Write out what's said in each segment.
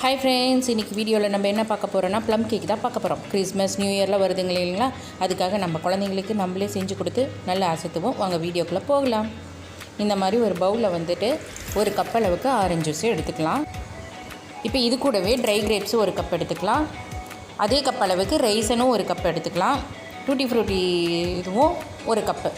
Hi friends, இன்றைக்கி வீடியோவில் நம்ம என்ன பார்க்க போகிறோன்னா ப்ளம் கேக் தான் பார்க்க போகிறோம். கிறிஸ்மஸ் நியூ இயரில் வருதுங்க இல்லைங்களா, அதுக்காக நம்ம குழந்தைங்களுக்கு நம்மளே செஞ்சு கொடுத்து நல்லா அசத்துவோம். வாங்க வீடியோக்குள்ளே போகலாம். இந்த மாதிரி ஒரு பவுலில் வந்துட்டு ஒரு கப் அளவுக்கு ஆரஞ்சு ஜூஸ் எடுத்துக்கலாம். இப்போ இது கூடவே ட்ரை கிரேப்ஸு ஒரு கப் எடுத்துக்கலாம். அதே கப் அளவுக்கு ரைசனும் ஒரு கப் எடுத்துக்கலாம். டூட்டி ஃப்ரூட்டி இதுவும் ஒரு கப்பு.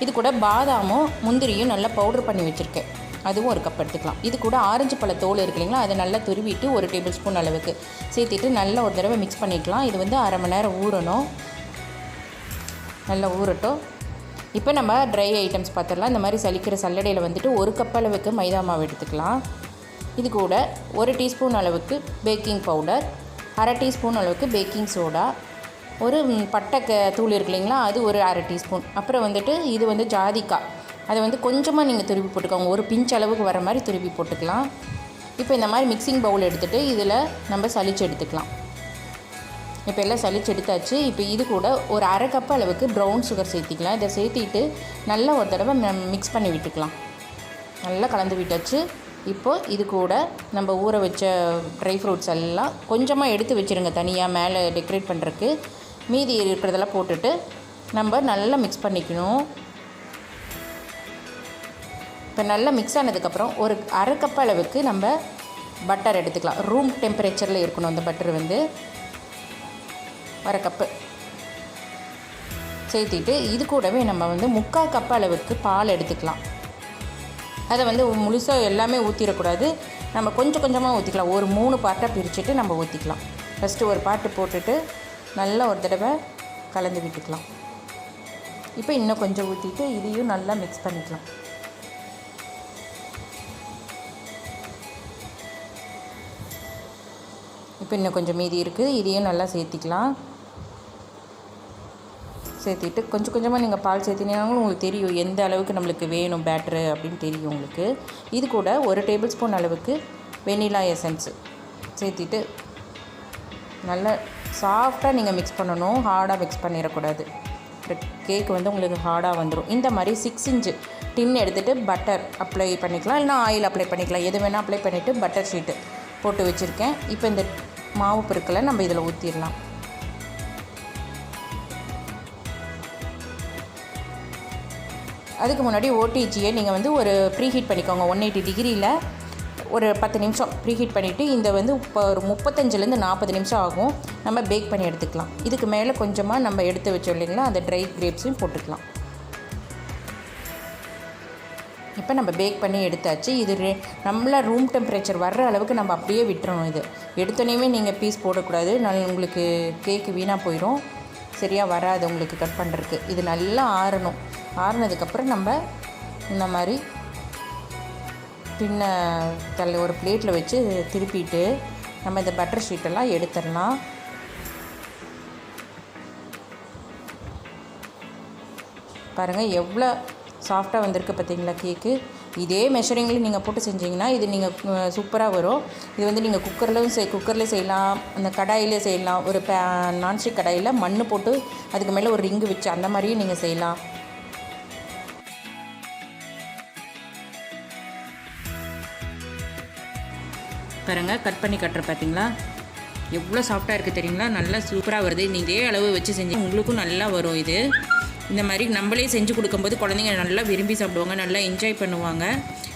இது கூட பாதாமும் முந்திரியும் நல்லா பவுட்ரு பண்ணி வச்சுருக்கேன், அதுவும் ஒரு கப் எடுத்துக்கலாம். இது கூட ஆரஞ்சு பழ தோல் இருக்கு இல்லைங்களா, அதை நல்லா துருவிட்டு ஒரு டேபிள் ஸ்பூன் அளவுக்கு சேர்த்துட்டு நல்லா ஒரு தடவை மிக்ஸ் பண்ணிக்கலாம். இது வந்து அரை மணி நேரம் ஊறணும், நல்லா ஊறட்டும். இப்போ நம்ம ட்ரை ஐட்டம்ஸ் பார்த்துடலாம். இந்த மாதிரி சலிக்கிற சல்லடையில் வந்துட்டு ஒரு கப் அளவுக்கு மைதா மாவு எடுத்துக்கலாம். இது கூட ஒரு டீஸ்பூன் அளவுக்கு பேக்கிங் பவுடர், அரை டீஸ்பூன் அளவுக்கு பேக்கிங் சோடா, ஒரு பட்டை தூள் இருக்கு இல்லைங்களா, அது ஒரு அரை டீஸ்பூன். அப்புறம் வந்துட்டு இது வந்து ஜாதிக்காய், அதை வந்து கொஞ்சமாக நீங்கள் துருவி போட்டுக்கோங்க, ஒரு பிஞ்ச் அளவுக்கு வர மாதிரி துருவி போட்டுக்கலாம். இப்போ இந்த மாதிரி மிக்சிங் பவுல் எடுத்துகிட்டு இதில் நம்ம சளிச்சு எடுத்துக்கலாம். இப்போ எல்லாம் சளிச்சு எடுத்தாச்சு. இப்போ இது கூட ஒரு அரை கப் அளவுக்கு ப்ரௌன் சுகர் சேர்த்திக்கலாம். இதை சேர்த்திட்டு நல்லா ஒரு தடவை மிக்ஸ் பண்ணி விட்டுக்கலாம். நல்லா கலந்து விட்டாச்சு. இப்போது இது கூட நம்ம ஊற வச்ச ட்ரை ஃப்ரூட்ஸ் எல்லாம் கொஞ்சமாக எடுத்து வச்சுருங்க தனியாக மேலே டெக்கரேட் பண்ணுறதுக்கு. மீதி இருக்கிறதெல்லாம் போட்டுட்டு நம்ம நல்லா மிக்ஸ் பண்ணிக்கணும். இப்போ நல்லா மிக்ஸ் ஆனதுக்கப்புறம் ஒரு அரை கப் அளவுக்கு நம்ம பட்டர் எடுத்துக்கலாம். ரூம் டெம்பரேச்சரில் இருக்கணும் அந்த பட்டர் வந்து. அரை கப்பு சேர்த்திட்டு இது கூடவே நம்ம வந்து 3/4 கப் அளவுக்கு பால் எடுத்துக்கலாம். அதை வந்து முழுசாக எல்லாமே ஊற்றிடக்கூடாது, நம்ம கொஞ்சம் கொஞ்சமாக ஊற்றிக்கலாம். ஒரு 3 பார்ட்டாக பிரிச்சுட்டு நம்ம ஊற்றிக்கலாம். ஃபஸ்ட்டு ஒரு பார்ட்டு போட்டுட்டு நல்லா ஒரு தடவை கலந்து விட்டுக்கலாம். இப்போ இன்னும் கொஞ்சம் ஊற்றிட்டு இதையும் நல்லா மிக்ஸ் பண்ணிக்கலாம். இப்போ இன்னும் கொஞ்சம் மீதி இருக்குது, இதையும் நல்லா சேர்த்திக்கலாம். சேர்த்திட்டு கொஞ்சம் கொஞ்சமாக நீங்கள் பால் சேர்த்தினீங்களும் உங்களுக்கு தெரியும் எந்த அளவுக்கு நம்மளுக்கு வேணும் பேட்ரு அப்படின்னு தெரியும் உங்களுக்கு. இது கூட ஒரு டேபிள் ஸ்பூன் அளவுக்கு வெனிலா எசன்ஸு சேர்த்திட்டு நல்லா சாஃப்டாக நீங்கள் மிக்ஸ் பண்ணணும், ஹார்டாக மிக்ஸ் பண்ணிடக்கூடாது. கேக் வந்து உங்களுக்கு ஹார்டாக வந்துடும். இந்த மாதிரி 6 இன்ச்சு டின் எடுத்துகிட்டு பட்டர் அப்ளை பண்ணிக்கலாம், இல்லைனா ஆயில் அப்ளை பண்ணிக்கலாம், எது வேணால் அப்ளை பண்ணிவிட்டு பட்டர் ஷீட்டு போட்டு வச்சுருக்கேன். இப்போ இந்த மாவு பொருட்களை நம்ம இதில் ஊற்றிடலாம். அதுக்கு முன்னாடி ஓடிஜியை நீங்கள் வந்து ஒரு ப்ரீஹீட் பண்ணிக்கோங்க. 180 டிகிரியில் ஒரு 10 நிமிஷம் ப்ரீஹீட் பண்ணிவிட்டு இந்த வந்து இப்போ ஒரு 35லேருந்து 40 நிமிஷம் ஆகும். நம்ம பேக் பண்ணி எடுத்துக்கலாம். இதுக்கு மேலே கொஞ்சமாக நம்ம எடுத்து வச்சோம் இல்லைங்களா, அந்த ட்ரை கிரேப்ஸையும் போட்டுக்கலாம். இப்போ நம்ம பேக் பண்ணி எடுத்தாச்சு. இது நம்மள ரூம் டெம்பரேச்சர் வர்ற அளவுக்கு நம்ம அப்படியே விட்டுறணும். இது எடுத்தோன்னே நீங்கள் பீஸ் போடக்கூடாது, உங்களுக்கு கேக்கு வீணாக போயிடும், சரியாக வராது உங்களுக்கு கட் பண்ணுறதுக்கு. இது நல்லா ஆறணும். ஆறுனதுக்கப்புறம் நம்ம இந்த மாதிரி பின்ன ஒரு பிளேட்டில் வச்சு திருப்பிட்டு நம்ம இந்த பட்டர் ஷீட்டெல்லாம் எடுத்துடலாம். பாருங்கள் எவ்வளோ சாஃப்டாக வந்திருக்கு பார்த்தீங்களா கேக்கு. இதே மெஷரிங்கில் நீங்கள் போட்டு செஞ்சிங்கன்னா இது நீங்கள் சூப்பராக வரும். இது வந்து நீங்கள் குக்கரில் செய்யலாம், அந்த கடாயிலே செய்யலாம். ஒரு நான்ஸ்டிக் கடாயில் மண் போட்டு அதுக்கு மேலே ஒரு ரிங்கு வச்சு அந்த மாதிரியும் நீங்கள் செய்யலாம். பாருங்கள் கட் பண்ணி கட்டுற பார்த்தீங்களா, எவ்வளோ சாஃப்டாக இருக்குது தெரியுங்களா, நல்லா சூப்பராக வருது. நீங்கள் இதே அளவு வச்சு செஞ்சு உங்களுக்கும் நல்லா வரும். இது இந்த மாதிரி நம்மளே செஞ்சு கொடுக்கும்போது குழந்தைங்க நல்லா விரும்பி சாப்பிடுவாங்க, நல்லா என்ஜாய் பண்ணுவாங்க.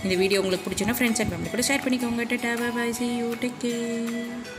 இந்த வீடியோ உங்களுக்கு பிடிச்சுன்னா ஃப்ரெண்ட்ஸ் அண்ட் ஃபேமிலி கூட ஷேர் பண்ணிக்கோங்க. Tata bye bye, see you, take care.